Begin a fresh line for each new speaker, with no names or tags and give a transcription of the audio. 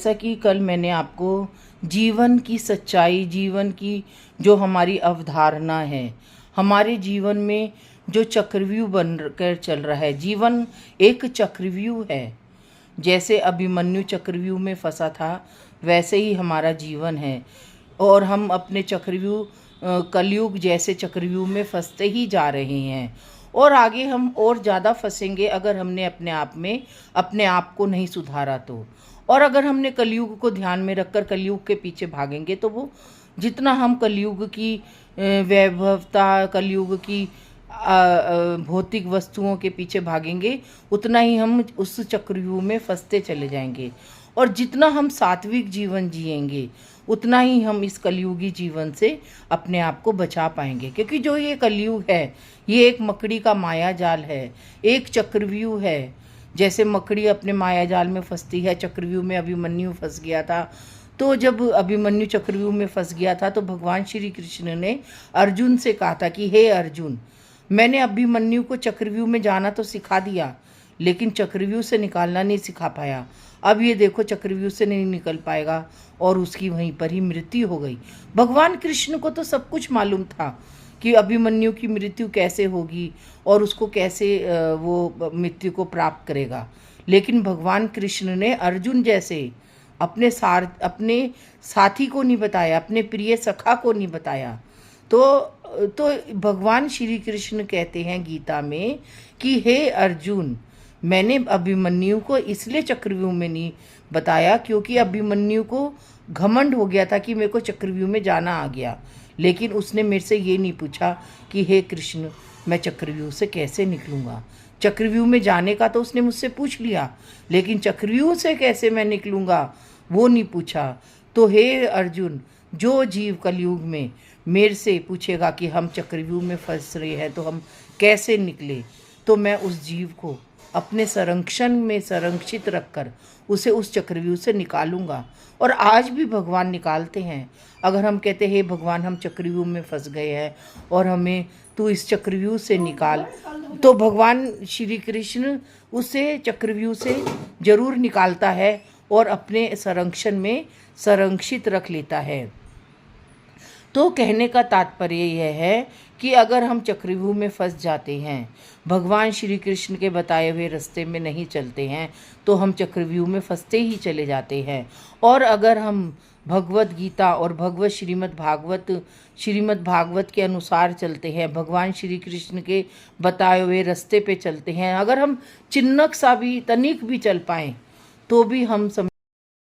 जैसा कि कल मैंने आपको जीवन की सच्चाई, जीवन की जो हमारी अवधारणा है, हमारे जीवन में जो चक्रव्यूह बन कर चल रहा है, जीवन एक चक्रव्यूह है। जैसे अभिमन्यु चक्रव्यूह में फंसा था, वैसे ही हमारा जीवन है और हम अपने चक्रव्यूह कलयुग जैसे चक्रव्यूह में फंसते ही जा रहे हैं और आगे हम और ज़्यादा फंसेंगे अगर हमने अपने आप को नहीं सुधारा तो। और अगर हमने कलयुग को ध्यान में रखकर कलयुग के पीछे भागेंगे तो वो जितना हम कलयुग की वैभवता, कलयुग की भौतिक वस्तुओं के पीछे भागेंगे, उतना ही हम उस चक्रव्यूह में फंसते चले जाएंगे। और जितना हम सात्विक जीवन जिएंगे, उतना ही हम इस कलयुगी जीवन से अपने आप को बचा पाएंगे। क्योंकि जो ये कलयुग है, ये एक मकड़ी का माया जाल है, एक चक्रव्यूह है। जैसे मकड़ी अपने माया जाल में फंसती है, चक्रव्यूह में अभिमन्यु फंस गया था। तो जब अभिमन्यु चक्रव्यूह में फंस गया था तो भगवान श्री कृष्ण ने अर्जुन से कहा था कि हे अर्जुन, मैंने अभिमन्यु को चक्रव्यूह में जाना तो सिखा दिया, लेकिन चक्रव्यूह से निकालना नहीं सिखा पाया। अब ये देखो चक्रव्यूह से नहीं निकल पाएगा और उसकी वहीं पर ही मृत्यु हो गई। भगवान कृष्ण को तो सब कुछ मालूम था कि अभिमन्यु की मृत्यु कैसे होगी और उसको कैसे वो मृत्यु को प्राप्त करेगा। लेकिन भगवान कृष्ण ने अर्जुन जैसे अपने साथी को नहीं बताया, अपने प्रिय सखा को नहीं बताया। तो भगवान श्री कृष्ण कहते हैं गीता में कि हे अर्जुन, मैंने अभिमन्यु को इसलिए चक्रव्यूह में नहीं बताया क्योंकि अभिमन्यु को घमंड हो गया था कि मेरे को चक्रव्यूह में जाना आ गया। लेकिन उसने मेरे से ये नहीं पूछा कि हे कृष्ण, मैं चक्रव्यूह से कैसे निकलूँगा। चक्रव्यूह में जाने का तो उसने मुझसे पूछ लिया, लेकिन चक्रव्यूह से कैसे मैं निकलूँगा वो नहीं पूछा। तो हे अर्जुन, जो जीव कलयुग में मेरे से पूछेगा कि हम चक्रव्यूह में फंस रहे हैं तो हम कैसे निकले, तो मैं उस जीव को अपने संरक्षण में संरक्षित रखकर उसे उस चक्रव्यूह से निकालूंगा। और आज भी भगवान निकालते हैं। अगर हम कहते हैं भगवान, हम चक्रव्यूह में फंस गए हैं और हमें तू इस चक्रव्यूह से निकाल, तो भगवान श्री कृष्ण उसे चक्रव्यूह से जरूर निकालता है और अपने संरक्षण में संरक्षित रख लेता है। तो कहने का तात्पर्य यह है कि अगर हम चक्रव्यूह में फंस जाते हैं, भगवान श्री कृष्ण के बताए हुए रास्ते में नहीं चलते हैं, तो हम चक्रव्यूह में फंसते ही चले जाते हैं। और अगर हम भगवत गीता और भगवत श्रीमद् भागवत के अनुसार चलते हैं, भगवान श्री कृष्ण के बताए हुए रास्ते पे चलते हैं, अगर हम चिन्नक सा भी तनिक भी चल पाएँ तो भी हम